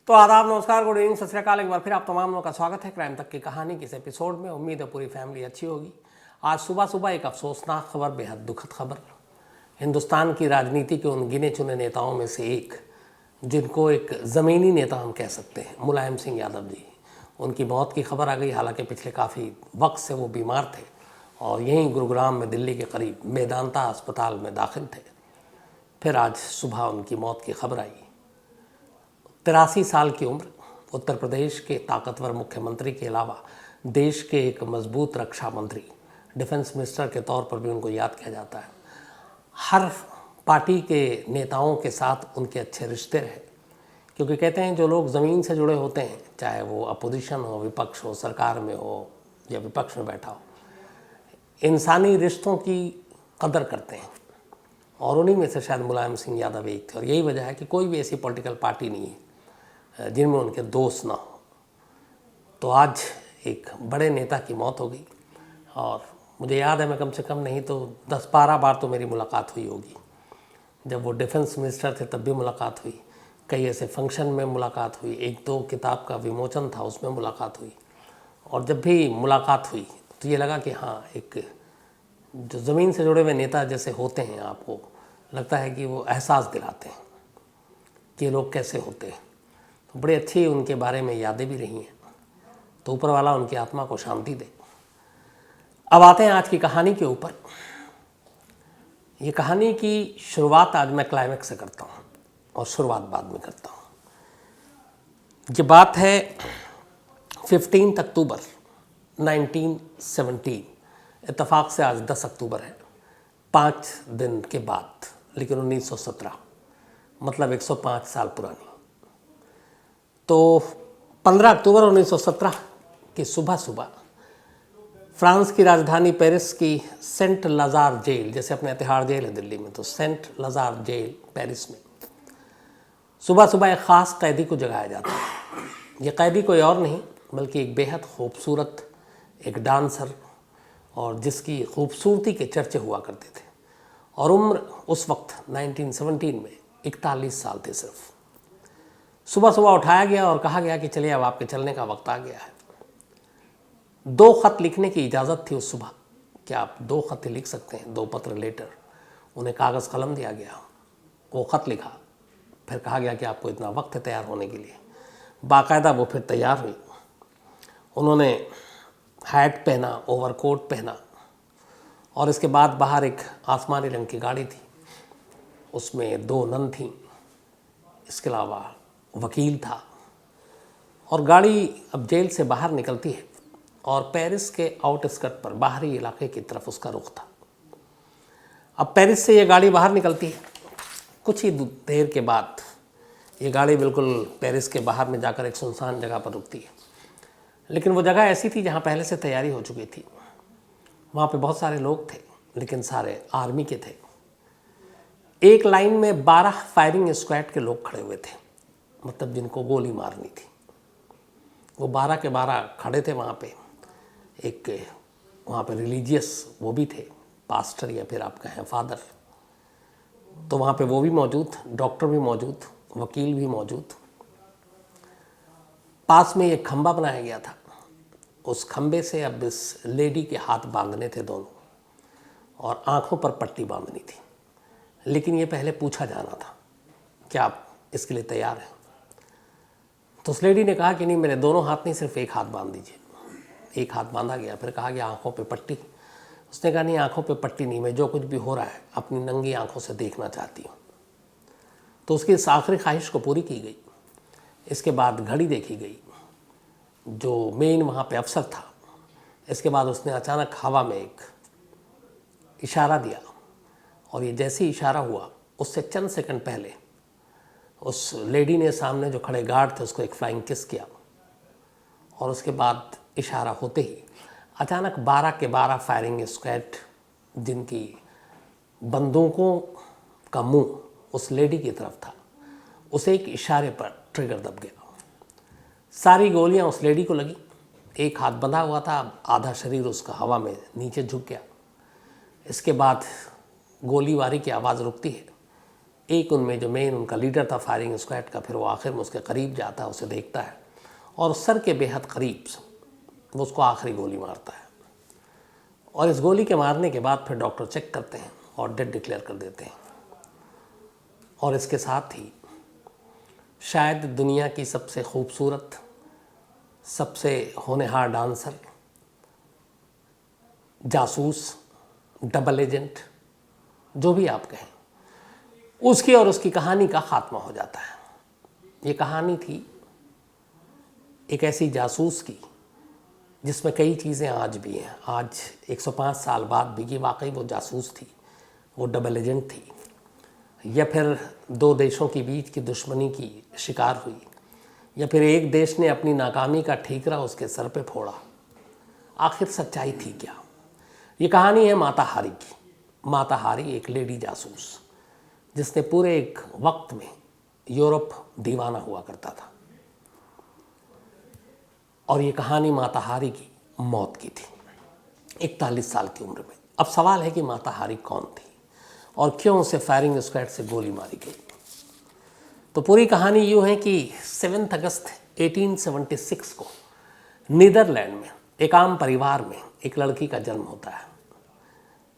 तो आदाब, नमस्कार, गुड इवनिंग, सत श्री अकाल। एक बार फिर आप तमाम लोगों का स्वागत है क्राइम तक की कहानी के इस एपिसोड में। उम्मीद है पूरी फैमिली अच्छी होगी। आज सुबह सुबह एक अफसोसनाक खबर, बेहद दुखद खबर। हिंदुस्तान की राजनीति के उन गिने चुने नेताओं में से एक, जिनको एक ज़मीनी नेता हम कह सकते हैं, मुलायम सिंह यादव जी, उनकी मौत की खबर आ गई। हालांकि पिछले काफ़ी वक्त से वो बीमार थे और यहीं गुरुग्राम में दिल्ली के करीब मेदांता अस्पताल में दाखिल थे। फिर आज सुबह उनकी मौत की खबर आई। 83 साल की उम्र, उत्तर प्रदेश के ताकतवर मुख्यमंत्री के अलावा देश के एक मजबूत रक्षा मंत्री, डिफेंस मिनिस्टर के तौर पर भी उनको याद किया जाता है। हर पार्टी के नेताओं के साथ उनके अच्छे रिश्ते रहे, क्योंकि कहते हैं जो लोग ज़मीन से जुड़े होते हैं, चाहे वो अपोजिशन हो, विपक्ष हो, सरकार में हो या विपक्ष में बैठा हो, इंसानी रिश्तों की कदर करते हैं। और उन्हीं में से शायद मुलायम सिंह यादव एक थे। और यही वजह है कि कोई भी ऐसी पॉलिटिकल पार्टी नहीं है जिनमें उनके दोस्त ना हो। तो आज एक बड़े नेता की मौत हो गई। और मुझे याद है, मैं कम से कम नहीं तो 10-12 बार तो मेरी मुलाकात हुई होगी। जब वो डिफेंस मिनिस्टर थे तब भी मुलाकात हुई, कई ऐसे फंक्शन में मुलाकात हुई, 1-2 किताब का विमोचन था उसमें मुलाकात हुई। और जब भी मुलाकात हुई तो ये लगा कि हाँ, एक जो ज़मीन से जुड़े हुए नेता जैसे होते हैं, आपको लगता है कि वो एहसास दिलाते हैं कि ये लोग कैसे होते हैं। तो बड़े अच्छी उनके बारे में यादें भी रही हैं। तो ऊपर वाला उनकी आत्मा को शांति दे। अब आते हैं आज की कहानी के ऊपर। ये कहानी की शुरुआत आज मैं क्लाइमैक्स से करता हूँ और शुरुआत बाद में करता हूँ। ये बात है 15 अक्टूबर 1917। इत्तेफाक से आज 10 अक्टूबर है, 5 दिन के बाद, लेकिन 1917, मतलब 105 साल पुरानी। तो 15 अक्टूबर 1917 की सुबह सुबह फ्रांस की राजधानी पेरिस की सेंट लाज़ार जेल, जैसे अपने तिहाड़ जेल है दिल्ली में, तो सेंट लाज़ार जेल पेरिस में सुबह सुबह एक ख़ास कैदी को जगाया जाता है। ये कैदी कोई और नहीं बल्कि एक बेहद खूबसूरत एक डांसर, और जिसकी खूबसूरती के चर्चे हुआ करते थे। और उम्र उस वक्त 1917 में 41 साल थे सिर्फ। सुबह सुबह उठाया गया और कहा गया कि चलिए अब आपके चलने का वक्त आ गया है। 2 खत लिखने की इजाज़त थी उस सुबह, क्या आप 2 खत लिख सकते हैं, 2 पत्र लेटर। उन्हें कागज़ कलम दिया गया, वो ख़त लिखा। फिर कहा गया कि आपको इतना वक्त है तैयार होने के लिए। बाकायदा वो फिर तैयार हुई। उन्होंने हैट पहना, ओवरकोट पहना, और इसके बाद बाहर एक आसमानी रंग की गाड़ी थी, उसमें 2 नन थीं, इसके अलावा वकील था। और गाड़ी अब जेल से बाहर निकलती है और पेरिस के आउटस्कर्ट पर बाहरी इलाके की तरफ उसका रुख था। अब पेरिस से ये गाड़ी बाहर निकलती है। कुछ ही देर के बाद ये गाड़ी बिल्कुल पेरिस के बाहर में जाकर एक सुनसान जगह पर रुकती है। लेकिन वो जगह ऐसी थी जहाँ पहले से तैयारी हो चुकी थी। वहाँ पे बहुत सारे लोग थे, लेकिन सारे आर्मी के थे। एक लाइन में 12 फायरिंग स्क्वाड के लोग खड़े हुए थे, मतलब जिनको गोली मारनी थी। वो 12 के 12 खड़े थे वहाँ पे। एक वहाँ पे रिलीजियस वो भी थे, पास्टर या फिर आप कहें फादर, तो वहाँ पे वो भी मौजूद, डॉक्टर भी मौजूद, वकील भी मौजूद। पास में एक खंबा बनाया गया था। उस खंबे से अब इस लेडी के हाथ बांधने थे दोनों, और आँखों पर पट्टी बांधनी थी। लेकिन ये पहले पूछा जाना था, क्या आप इसके लिए तैयार हैं? तो उस लेडी ने कहा कि नहीं, मेरे दोनों हाथ नहीं, सिर्फ एक हाथ बांध दीजिए। एक हाथ बांधा गया। फिर कहा गया आंखों पे पट्टी। उसने कहा नहीं, आंखों पे पट्टी नहीं, मैं जो कुछ भी हो रहा है अपनी नंगी आंखों से देखना चाहती हूँ। तो उसकी इस आखिरी ख्वाहिश को पूरी की गई। इसके बाद घड़ी देखी गई, जो मेन वहाँ पे अफसर था। इसके बाद उसने अचानक हवा में एक इशारा दिया, और ये जैसे ही इशारा हुआ उससे चंद सेकंड पहले उस लेडी ने सामने जो खड़े गार्ड थे उसको एक फ्लाइंग किस किया। और उसके बाद इशारा होते ही अचानक 12 के 12 फायरिंग स्क्वाड, जिनकी बंदूकों का मुंह उस लेडी की तरफ था, उसे एक इशारे पर ट्रिगर दब गया। सारी गोलियां उस लेडी को लगी। एक हाथ बंधा हुआ था, आधा शरीर उसका हवा में नीचे झुक गया। इसके बाद गोलीबारी की आवाज़ रुकती है। एक उनमें जो मेन उनका लीडर था फायरिंग स्क्वाड का, फिर वो आखिर में उसके करीब जाता है, उसे देखता है और सर के बेहद करीब वो उसको आखिरी गोली मारता है। और इस गोली के मारने के बाद फिर डॉक्टर चेक करते हैं और डेड डिक्लेयर कर देते हैं। और इसके साथ ही शायद दुनिया की सबसे खूबसूरत, सबसे होनहार डांसर, जासूस, डबल एजेंट, जो भी आप कहें, उसकी और उसकी कहानी का खात्मा हो जाता है। ये कहानी थी एक ऐसी जासूस की जिसमें कई चीज़ें आज भी हैं। आज 105 साल बाद भी कि वाकई वो जासूस थी, वो डबल एजेंट थी, या फिर दो देशों के बीच की दुश्मनी की शिकार हुई, या फिर एक देश ने अपनी नाकामी का ठीकरा उसके सर पे फोड़ा। आखिर सच्चाई थी क्या? ये कहानी है माता हारी की। माता हारी एक लेडी जासूस जिसने पूरे एक वक्त में यूरोप दीवाना हुआ करता था। और ये कहानी माता हारी की मौत की थी 41 साल की उम्र में। अब सवाल है कि माता हारी कौन थी और क्यों उसे फायरिंग स्क्वाड से गोली मारी गई। तो पूरी कहानी यूँ है कि 7 अगस्त 1876 को नीदरलैंड में एक आम परिवार में एक लड़की का जन्म होता है।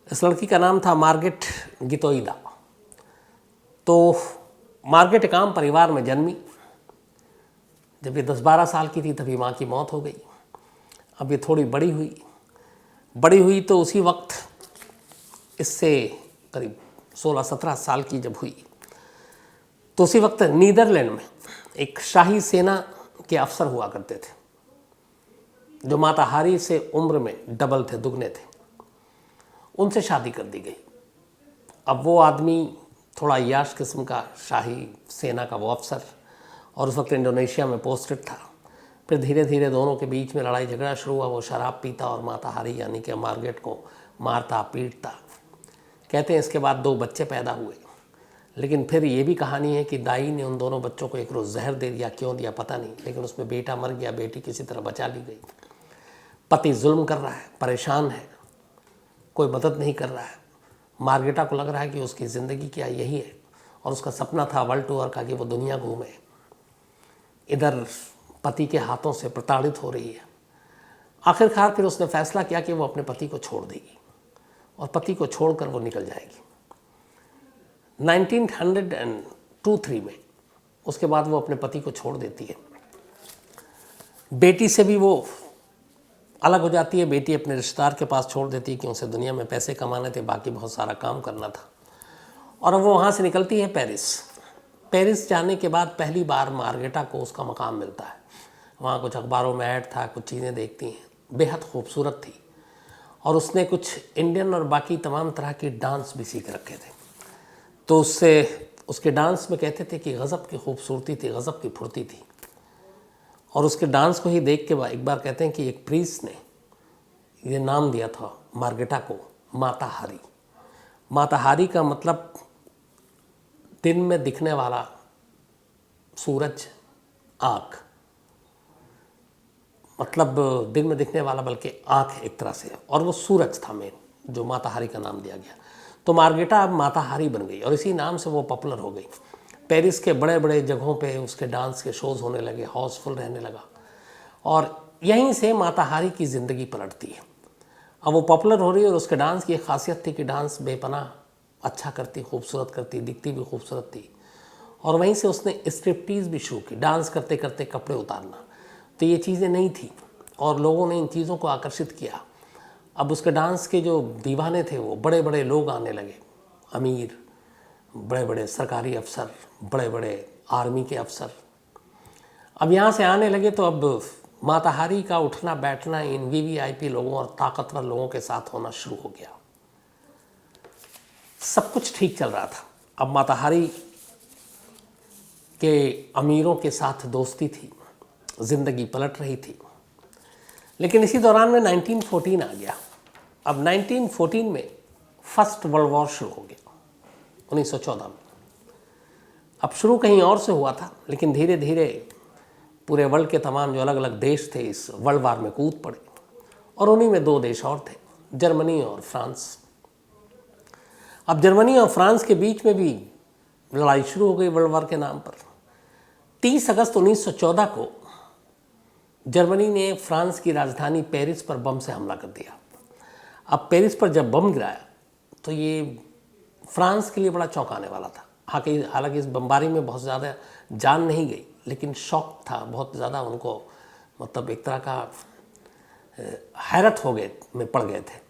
इस लड़की का नाम था मार्गरेट गितोइदा। तो मार्गरेट एक आम परिवार में जन्मी। जब ये 10-12 साल की थी तभी माँ की मौत हो गई। अब ये थोड़ी बड़ी हुई तो उसी वक्त, इससे करीब 16-17 साल की जब हुई, तो उसी वक्त नीदरलैंड में एक शाही सेना के अफसर हुआ करते थे जो माता हारी से उम्र में डबल थे, दुगने थे। उनसे शादी कर दी गई। अब वो आदमी थोड़ा याश किस्म का, शाही सेना का वो अफसर, और उस वक्त इंडोनेशिया में पोस्टेड था। फिर धीरे धीरे दोनों के बीच में लड़ाई झगड़ा शुरू हुआ। वो शराब पीता और माता हारी यानी कि मार्गरेट को मारता पीटता। कहते हैं इसके बाद 2 बच्चे पैदा हुए। लेकिन फिर ये भी कहानी है कि दाई ने उन दोनों बच्चों को एक रोज़ जहर दे दिया, क्यों दिया पता नहीं, लेकिन उसमें बेटा मर गया, बेटी किसी तरह बचा ली गई। पति जुल्म कर रहा है, परेशान है, कोई मदद नहीं कर रहा है। मार्गरेटा को लग रहा है कि उसकी ज़िंदगी क्या यही है, और उसका सपना था वर्ल्ड टूर का कि वो दुनिया घूमे। इधर पति के हाथों से प्रताड़ित हो रही है। आखिरकार फिर उसने फैसला किया कि वो अपने पति को छोड़ देगी और पति को छोड़कर वो निकल जाएगी। 1902-3 में उसके बाद वो अपने पति को छोड़ देती है। बेटी से भी वो अलग हो जाती है। बेटी अपने रिश्तेदार के पास छोड़ देती है कि उसे दुनिया में पैसे कमाने थे, बाकी बहुत सारा काम करना था। और अब वो वहाँ से निकलती है पेरिस जाने के बाद पहली बार मार्गरेटा को उसका मकाम मिलता है। वहाँ कुछ अखबारों में ऐड था, कुछ चीज़ें देखती हैं, बेहद खूबसूरत थी। और उसने कुछ इंडियन और बाकी तमाम तरह की डांस भी सीख रखे थे। तो उसके डांस में कहते थे कि गज़ब की खूबसूरती थी, गज़ब की फुर्ती थी। और उसके डांस को ही देख के एक बार कहते हैं कि एक प्रीस्ट ने ये नाम दिया था मार्गरेटा को माता हारी। माता हारी का मतलब दिन में दिखने वाला सूरज, आँख, मतलब दिन में दिखने वाला बल्कि आँख एक तरह से, और वो सूरज था मेन, जो माता हारी का नाम दिया गया। तो मार्गरेटा अब माता हारी बन गई और इसी नाम से वो पॉपुलर हो गई। पेरिस के बड़े बड़े जगहों पे उसके डांस के शोज़ होने लगे, हाउसफुल रहने लगा, और यहीं से माता हारी की ज़िंदगी पलटती है। अब वो पॉपुलर हो रही है और उसके डांस की एक खासियत थी कि डांस बेपनाह अच्छा करती, खूबसूरत करती, दिखती भी खूबसूरत थी। और वहीं से उसने स्ट्रिपटीज़ भी शुरू की, डांस करते करते कपड़े उतारना। तो ये चीज़ें नहीं थी और लोगों ने इन चीज़ों को आकर्षित किया। अब उसके डांस के जो दीवाने थे वो बड़े बड़े लोग आने लगे, अमीर, बड़े बड़े सरकारी अफसर, बड़े बड़े आर्मी के अफसर अब यहाँ से आने लगे। तो अब माता हारी का उठना बैठना इन वीवीआईपी लोगों और ताकतवर लोगों के साथ होना शुरू हो गया। सब कुछ ठीक चल रहा था। अब माता हारी के अमीरों के साथ दोस्ती थी, ज़िंदगी पलट रही थी। लेकिन इसी दौरान में 1914 आ गया। अब 1914 में फर्स्ट वर्ल्ड वॉर शुरू हो गया 1914 में। अब शुरू कहीं और से हुआ था, लेकिन धीरे धीरे पूरे वर्ल्ड के तमाम जो अलग अलग देश थे इस वर्ल्ड वार में कूद पड़े, और उन्हीं में 2 देश और थे, जर्मनी और फ्रांस। अब जर्मनी और फ्रांस के बीच में भी लड़ाई शुरू हो गई वर्ल्ड वॉर के नाम पर। 30 अगस्त 1914 को जर्मनी ने फ्रांस की राजधानी पेरिस पर बम से हमला कर दिया। अब पेरिस पर जब बम गिराया तो ये फ्रांस के लिए बड़ा चौंकाने वाला था। हालांकि इस बमबारी में बहुत ज़्यादा जान नहीं गई, लेकिन शौक था बहुत ज़्यादा उनको, मतलब एक तरह का हैरत हो गए में पड़ गए थे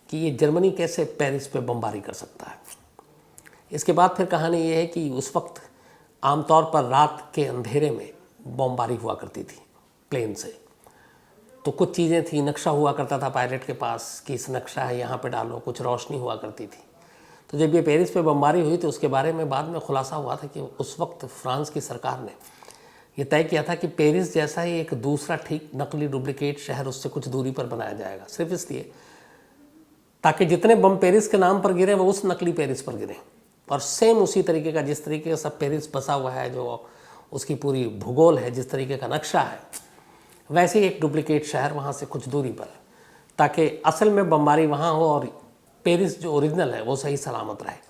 कि ये जर्मनी कैसे पेरिस पे बमबारी कर सकता है। इसके बाद फिर कहानी ये है कि उस वक्त आमतौर पर रात के अंधेरे में बमबारी हुआ करती थी प्लेन से। तो कुछ चीज़ें थी, नक्शा हुआ करता था पायलट के पास कि इस नक्शा है यहाँ पे डालो, कुछ रोशनी हुआ करती थी। तो जब ये पेरिस पे बमबारी हुई तो उसके बारे में बाद में खुलासा हुआ था कि उस वक्त फ्रांस की सरकार ने ये तय किया था कि पेरिस जैसा ही एक दूसरा ठीक नकली डुप्लीकेट शहर उससे कुछ दूरी पर बनाया जाएगा, सिर्फ इसलिए ताकि जितने बम पेरिस के नाम पर गिरे वो उस नकली पेरिस पर गिरे, और सेम उसी तरीके का जिस तरीके का सब पेरिस बसा हुआ है, जो उसकी पूरी भूगोल है, जिस तरीके का नक्शा है, वैसे ही एक डुप्लीकेट शहर वहाँ से कुछ दूरी पर, ताकि असल में बमबारी वहाँ हो और पेरिस जो ओरिजिनल है वो सही सलामत रहे।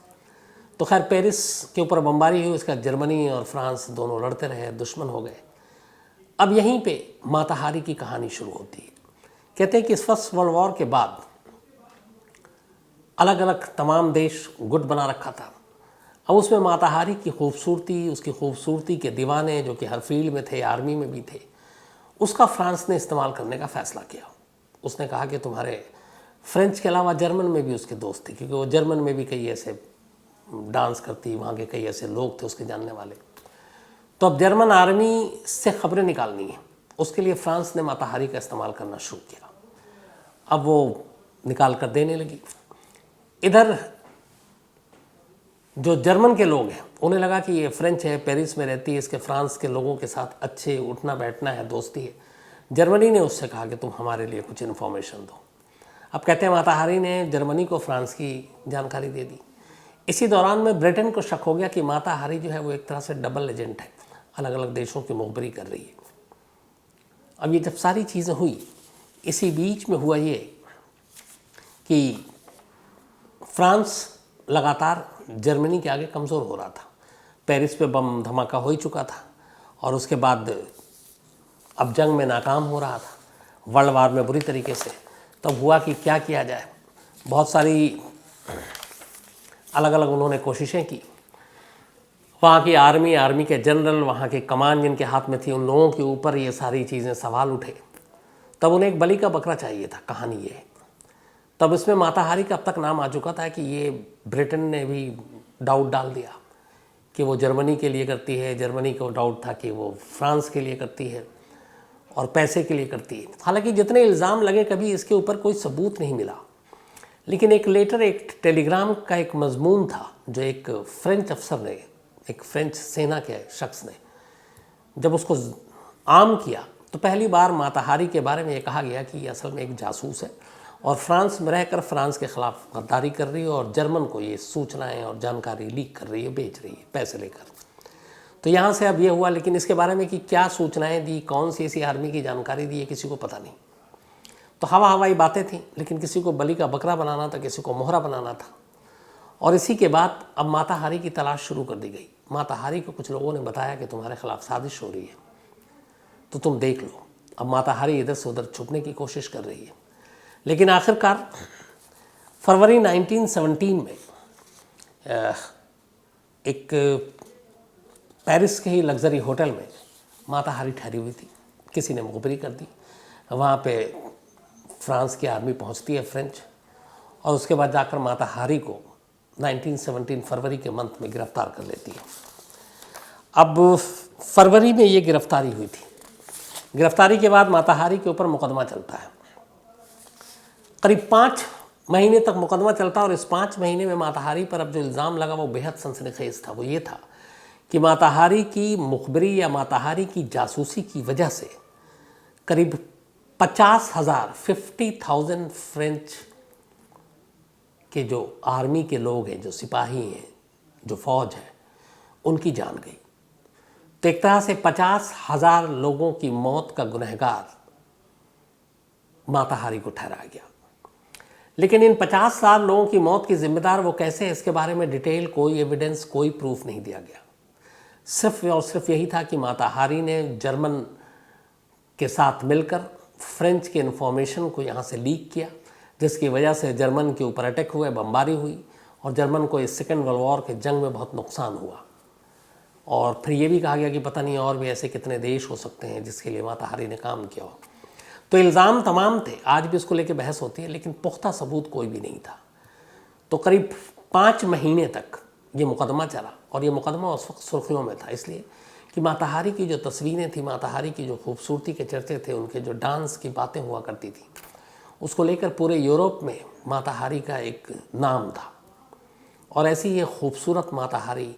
तो खैर पेरिस के ऊपर बमबारी हुई, उसका जर्मनी और फ्रांस दोनों लड़ते रहे, दुश्मन हो गए। अब यहीं पे माता हारी की कहानी शुरू होती है। कहते हैं कि इस फर्स्ट वर्ल्ड वॉर के बाद अलग अलग तमाम देश गुट बना रखा था। अब उसमें माता हारी की खूबसूरती, उसकी खूबसूरती के दीवाने जो कि हर फील्ड में थे, आर्मी में भी थे, उसका फ्रांस ने इस्तेमाल करने का फ़ैसला किया। उसने कहा कि तुम्हारे फ्रेंच के अलावा जर्मन में भी उसके दोस्त थे, क्योंकि वो जर्मन में भी कई ऐसे डांस करती, वहाँ के कई ऐसे लोग थे उसके जानने वाले। तो अब जर्मन आर्मी से खबरें निकालनी है, उसके लिए फ्रांस ने माता हारी का इस्तेमाल करना शुरू किया। अब वो निकाल कर देने लगी। इधर जो जर्मन के लोग हैं उन्हें लगा कि ये फ्रेंच है, पेरिस में रहती है, इसके फ्रांस के लोगों के साथ अच्छे उठना बैठना है, दोस्ती है। जर्मनी ने उससे कहा कि तुम हमारे लिए कुछ इन्फॉर्मेशन दो। अब कहते हैं माता हारी ने जर्मनी को फ्रांस की जानकारी दे दी। इसी दौरान में ब्रिटेन को शक हो गया कि माता हारी जो है वो एक तरह से डबल एजेंट है, अलग अलग देशों की मुखबरी कर रही है। अब ये जब सारी चीज़ें हुई, इसी बीच में हुआ ये कि फ्रांस लगातार जर्मनी के आगे कमज़ोर हो रहा था। पेरिस पे बम धमाका हो ही चुका था और उसके बाद अब जंग में नाकाम हो रहा था, वर्ल्ड वार में बुरी तरीके से। तब हुआ कि क्या किया जाए। बहुत सारी अलग अलग उन्होंने कोशिशें की। वहाँ की आर्मी के जनरल, वहाँ की कमान जिनके हाथ में थी, उन लोगों के ऊपर ये सारी चीज़ें सवाल उठे। तब उन्हें एक बलि का बकरा चाहिए था। कहानी ये है। तब इसमें माता हारी का अब तक नाम आ चुका था कि ये ब्रिटेन ने भी डाउट डाल दिया कि वो जर्मनी के लिए करती है, जर्मनी को डाउट था कि वो फ्रांस के लिए करती है और पैसे के लिए करती है। हालांकि जितने इल्ज़ाम लगे कभी इसके ऊपर कोई सबूत नहीं मिला। लेकिन एक टेलीग्राम का एक मजमून था जो एक फ्रेंच अफसर ने, एक फ्रेंच सेना के शख्स ने जब उसको आम किया तो पहली बार माता हारी के बारे में ये कहा गया कि ये असल में एक जासूस है और फ्रांस में रहकर फ्रांस के ख़िलाफ़ गद्दारी कर रही है और जर्मन को ये सूचनाएं और जानकारी लीक कर रही है, बेच रही है पैसे लेकर। तो यहाँ से अब ये हुआ। लेकिन इसके बारे में कि क्या सूचनाएं दी, कौन सी ऐसी आर्मी की जानकारी दी है, किसी को पता नहीं। तो हवाई बातें थी, लेकिन किसी को बलि का बकरा बनाना था, किसी को मोहरा बनाना था। और इसी के बाद अब माता हारी की तलाश शुरू कर दी गई। माता हारी को कुछ लोगों ने बताया कि तुम्हारे खिलाफ साजिश हो रही है, तो तुम देख लो। अब माता हारी इधर से उधर छुपने की कोशिश कर रही है। लेकिन आखिरकार फरवरी 1917 में एक पेरिस के ही लग्जरी होटल में माता हारी ठहरी हुई थी। किसी ने मुखबरी कर दी। वहाँ पे फ्रांस की आर्मी पहुँचती है, फ्रेंच, और उसके बाद जाकर माता हारी को 1917 फरवरी के मंथ में गिरफ्तार कर लेती है। अब फरवरी में ये गिरफ्तारी हुई थी। गिरफ्तारी के बाद माता हारी के ऊपर मुकदमा चलता है। करीब 5 महीने तक मुकदमा चलता है और इस 5 महीने में माता हारी पर अब जो इल्ज़ाम लगा वो बेहद सनसनीखेज था। वो ये था कि माता हारी की मुखबरी या माता हारी की जासूसी की वजह से करीब 50,000 फ्रेंच के जो आर्मी के लोग हैं, जो सिपाही हैं, जो फौज है, उनकी जान गई। तो एक तरह से 50,000 लोगों की मौत का गुनहगार माता हारी को ठहराया गया। लेकिन इन 50,000 लोगों की मौत की जिम्मेदार वो कैसे है, इसके बारे में डिटेल कोई एविडेंस, कोई प्रूफ नहीं दिया गया। सिर्फ और सिर्फ यही था कि माता हारी ने जर्मन के साथ मिलकर फ्रेंच के इन्फॉर्मेशन को यहाँ से लीक किया, जिसकी वजह से जर्मन के ऊपर अटैक हुए, बमबारी हुई और जर्मन को इस सेकेंड वर्ल्ड वॉर के जंग में बहुत नुकसान हुआ। और फिर ये भी कहा गया कि पता नहीं और भी ऐसे कितने देश हो सकते हैं जिसके लिए माता हारी ने काम किया हो। तो इल्ज़ाम तमाम थे, आज भी उसको लेकर बहस होती है, लेकिन पुख्ता सबूत कोई भी नहीं था। तो करीब 5 महीने तक ये मुकदमा चला और ये मुकदमा उस वक्त सुर्खियों में था, इसलिए कि माता हारी की जो तस्वीरें थी, माता हारी की जो खूबसूरती के चर्चे थे, उनके जो डांस की बातें हुआ करती थी, उसको लेकर पूरे यूरोप में माता हारी का एक नाम था। और ऐसी ये खूबसूरत माता हारी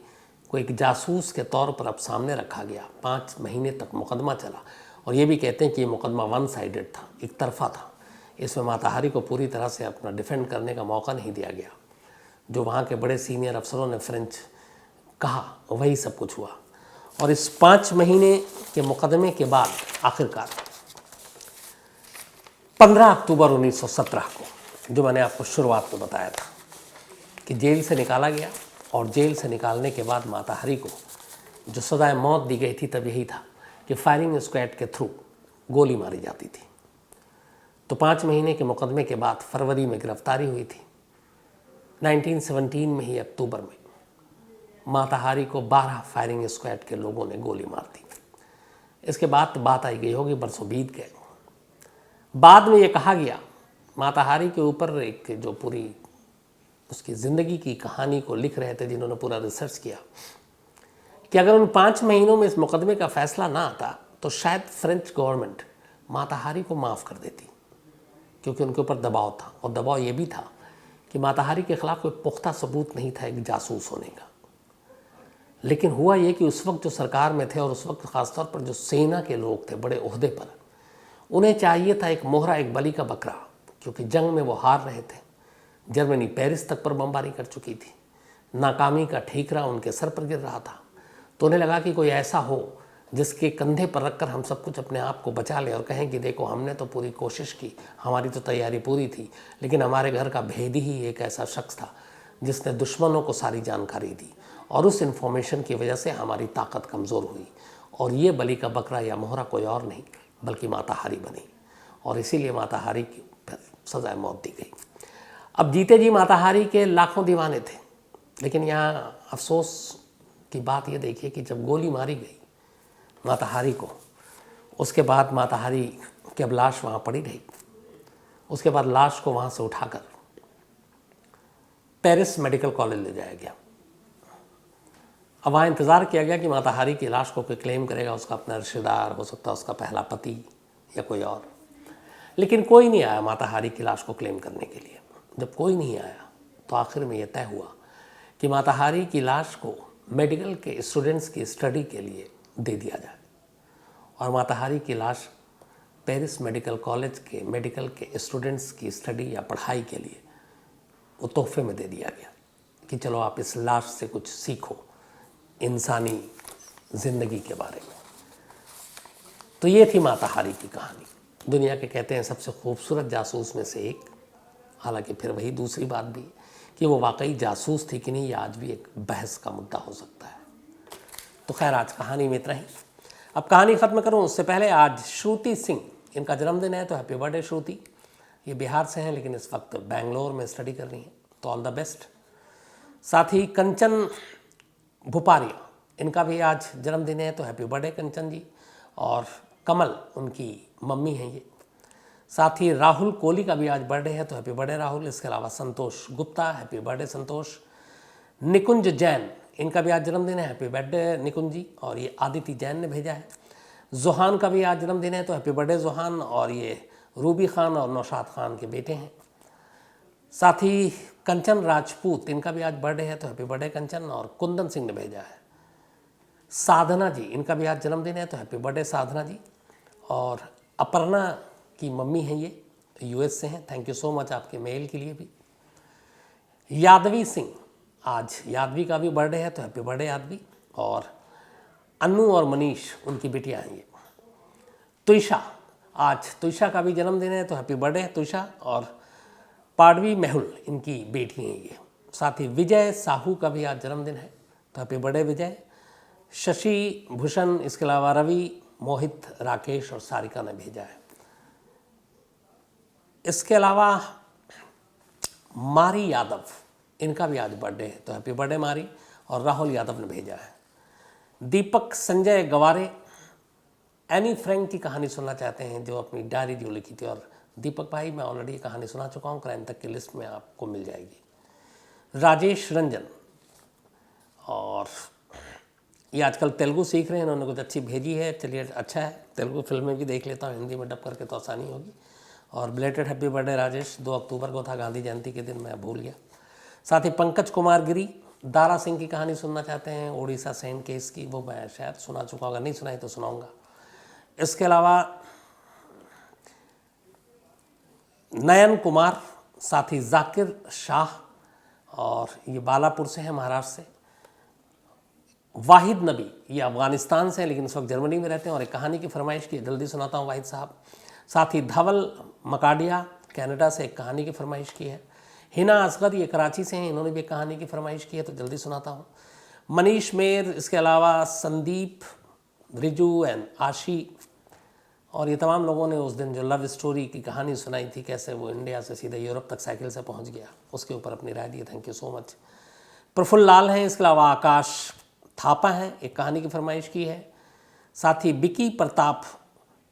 को एक जासूस के तौर पर अब सामने रखा गया। 5 महीने तक मुकदमा चला और ये भी कहते हैं कि ये मुकदमा वन साइडेड था, एक तरफा था। इसमें माता हारी को पूरी तरह से अपना डिफेंड करने का मौका नहीं दिया गया। जो वहाँ के बड़े सीनियर अफसरों ने फ्रेंच कहा वही सब कुछ हुआ। और इस 5 महीने के मुकदमे के बाद आखिरकार 15 अक्टूबर 1917 को, जो मैंने आपको शुरुआत में बताया था कि जेल से निकाला गया, और जेल से निकालने के बाद माता हारी को जो सजाए मौत दी गई थी तब यही था कि फायरिंग स्क्वाड के थ्रू गोली मारी जाती थी। तो 5 महीने के मुकदमे के बाद फरवरी में गिरफ्तारी हुई थी। 1917 में ही अक्टूबर में माता हारी को 12 फायरिंग स्क्वाड के लोगों ने गोली मार दी। इसके बाद बात आई गई होगी, बरसों बीत गए। बाद में ये कहा गया, माता हारी के ऊपर एक जो पूरी उसकी ज़िंदगी की कहानी को लिख रहे थे, जिन्होंने पूरा रिसर्च किया, कि अगर उन 5 महीनों में इस मुकदमे का फैसला ना आता तो शायद फ्रेंच गवर्नमेंट माता हारी को माफ़ कर देती, क्योंकि उनके ऊपर दबाव था। और दबाव ये भी था कि माता हारी के ख़िलाफ़ कोई पुख्ता सबूत नहीं था एक जासूस होने का। लेकिन हुआ ये कि उस वक्त जो सरकार में थे, और उस वक्त ख़ासतौर पर जो सेना के लोग थे बड़े ओहदे पर, उन्हें चाहिए था एक मोहरा, एक बलि का बकरा, क्योंकि जंग में वो हार रहे थे। जर्मनी पेरिस तक पर बमबारी कर चुकी थी, नाकामी का ठीकरा उनके सर पर गिर रहा था। तो उन्हें लगा कि कोई ऐसा हो जिसके कंधे पर रखकर हम सब कुछ अपने आप को बचा लें और कहें कि देखो हमने तो पूरी कोशिश की, हमारी तो तैयारी पूरी थी, लेकिन हमारे घर का भेदी ही एक ऐसा शख्स था जिसने दुश्मनों को सारी जानकारी दी, और उस इन्फॉर्मेशन की वजह से हमारी ताकत कमज़ोर हुई, और ये बलि का बकरा या मोहरा कोई और नहीं बल्कि माता हारी बनी, और इसीलिए माता हारी की सज़ाए मौत दी गई। अब जीते जी माता हारी के लाखों दीवाने थे, लेकिन यहाँ अफसोस की बात ये देखिए कि जब गोली मारी गई माता हारी को, उसके बाद माता हारी की अब लाश वहाँ पड़ी रही। उसके बाद लाश को वहाँ से उठाकर पेरिस मेडिकल कॉलेज ले जाया गया। अब वहाँ इंतज़ार किया गया कि माता हारी की लाश को कोई क्लेम करेगा, उसका अपना रिश्तेदार, हो सकता है उसका पहला पति या कोई और, लेकिन कोई नहीं आया माता हारी की लाश को क्लेम करने के लिए। जब कोई नहीं आया तो आखिर में यह तय हुआ कि माता हारी की लाश को मेडिकल के स्टूडेंट्स की स्टडी के लिए दे दिया जाए, और माता हारी की लाश पेरिस मेडिकल कॉलेज के मेडिकल के स्टूडेंट्स की स्टडी या पढ़ाई के लिए वो तोहफे में दे दिया गया कि चलो आप इस लाश से कुछ सीखो इंसानी ज़िंदगी के बारे में। तो ये थी माता हारी की कहानी, दुनिया के कहते हैं सबसे खूबसूरत जासूस में से एक। हालांकि फिर वही दूसरी बात भी कि वो वाकई जासूस थी कि नहीं, ये आज भी एक बहस का मुद्दा हो सकता है। तो खैर आज कहानी में इतना ही। अब कहानी ख़त्म करूं उससे पहले आज श्रुति सिंह, इनका जन्मदिन है, तो हैप्पी बर्थडे श्रुति। ये बिहार से हैं लेकिन इस वक्त बेंगलोर में स्टडी कर रही हैं, तो ऑल द बेस्ट। साथ ही कंचन भुपारिया, इनका भी आज जन्मदिन है, तो हैप्पी बर्थडे कंचन जी। और कमल उनकी मम्मी हैं ये। साथ ही राहुल कोहली का भी आज बर्थडे है, तो हैप्पी बर्थडे राहुल। इसके अलावा संतोष गुप्ता, हैप्पी बर्थडे संतोष। निकुंज जैन, इनका भी आज जन्मदिन है, हैप्पी बर्थडे निकुंज जी। और ये आदिति जैन ने भेजा है। जोहान का भी आज जन्मदिन है, तो हैप्पी बर्थडे जोहान। और ये रूबी खान और नौशाद खान के बेटे हैं। साथ ही कंचन राजपूत, इनका भी आज बर्थडे है, तो हैप्पी बर्थडे कंचन। और कुंदन सिंह ने भेजा है। साधना जी, इनका भी आज जन्मदिन है, तो हैप्पी बर्थडे साधना जी। और अपर्णा की मम्मी हैं ये, यूएस से हैं, थैंक यू सो मच आपके मेल के लिए भी। यादवी सिंह, आज यादवी का भी बर्थडे है, तो हैप्पी बर्थडे यादवी। और अनु और मनीष उनकी बेटियां हैं ये। तुषा, आज तुषा का भी जन्मदिन है, तो हैप्पी बर्थडे तुषा। और पाडवी मेहुल इनकी बेटी हैं ये। साथ ही विजय साहू का भी आज जन्मदिन है, तो हैप्पी बर्थडे विजय। शशि भूषण, इसके अलावा रवि, मोहित, राकेश और सारिका ने भेजा है। इसके अलावा मारी यादव, इनका भी आज बर्थडे है, तो हैप्पी बर्थडे मारी। और राहुल यादव ने भेजा है। दीपक संजय गवारे एनी फ्रैंक की कहानी सुनना चाहते हैं, जो अपनी डायरी जो लिखी थी। और दीपक भाई, मैं ऑलरेडी ये कहानी सुना चुका हूँ, क्राइम तक की लिस्ट में आपको मिल जाएगी। राजेश रंजन, और ये आजकल तेलुगु सीख रहे हैं, इन्होंने कुछ अच्छी भेजी है, चलिए अच्छा है। तेलुगु फिल्में भी देख लेता हूँ, हिंदी में डब करके तो आसानी होगी। और बिलेटेड हैप्पी बर्थडे राजेश, 2 अक्टूबर को था, गांधी जयंती के दिन, मैं भूल गया। साथ ही पंकज कुमार गिरी दारा सिंह की कहानी सुनना चाहते हैं, ओडिशा सैंड केस की, वो मैं शायद सुना चुका हूँ, अगर नहीं सुनाई तो सुनाऊंगा। इसके अलावा नयन कुमार, साथ ही जाकिर शाह, और ये बालापुर से हैं, महाराष्ट्र से। वाहिद नबी, ये अफगानिस्तान से हैं लेकिन इस वक्त जर्मनी में रहते हैं, और एक कहानी की फरमाइश की, जल्दी सुनाता हूँ वाहिद साहब। साथ ही धवल मकाडिया कनाडा से एक कहानी की फरमाइश की है। हिना असगर, ये कराची से हैं, इन्होंने भी एक कहानी की फरमाइश की है, तो जल्दी सुनाता हूँ। मनीष मेर, इसके अलावा संदीप, रिजू एंड आशी, और ये तमाम लोगों ने उस दिन जो लव स्टोरी की कहानी सुनाई थी, कैसे वो इंडिया से सीधे यूरोप तक साइकिल से पहुंच गया, उसके ऊपर अपनी राय दी। Thank you so much. Prafulla Lal हैं, इसके अलावा आकाश थापा हैं, एक कहानी की फरमाइश की है। साथ ही बिकी प्रताप,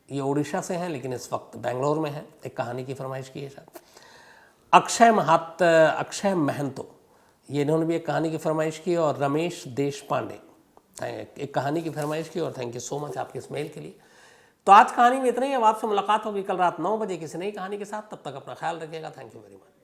ये उड़ीसा से हैं लेकिन इस वक्त बेंगलोर में है, एक कहानी की फरमाइश की है शायद। अक्षय महंतो, ये इन्होंने भी एक कहानी की फरमाइश की। और रमेश देश पांडे, एक कहानी की फरमाइश की, और थैंक यू सो मच आपके इस मेल के लिए। तो आज कहानी में इतना ही। अब आपसे मुलाकात होगी कल रात 9 बजे किसी नई कहानी के साथ। तब तक अपना ख्याल रखिएगा। Thank you very much.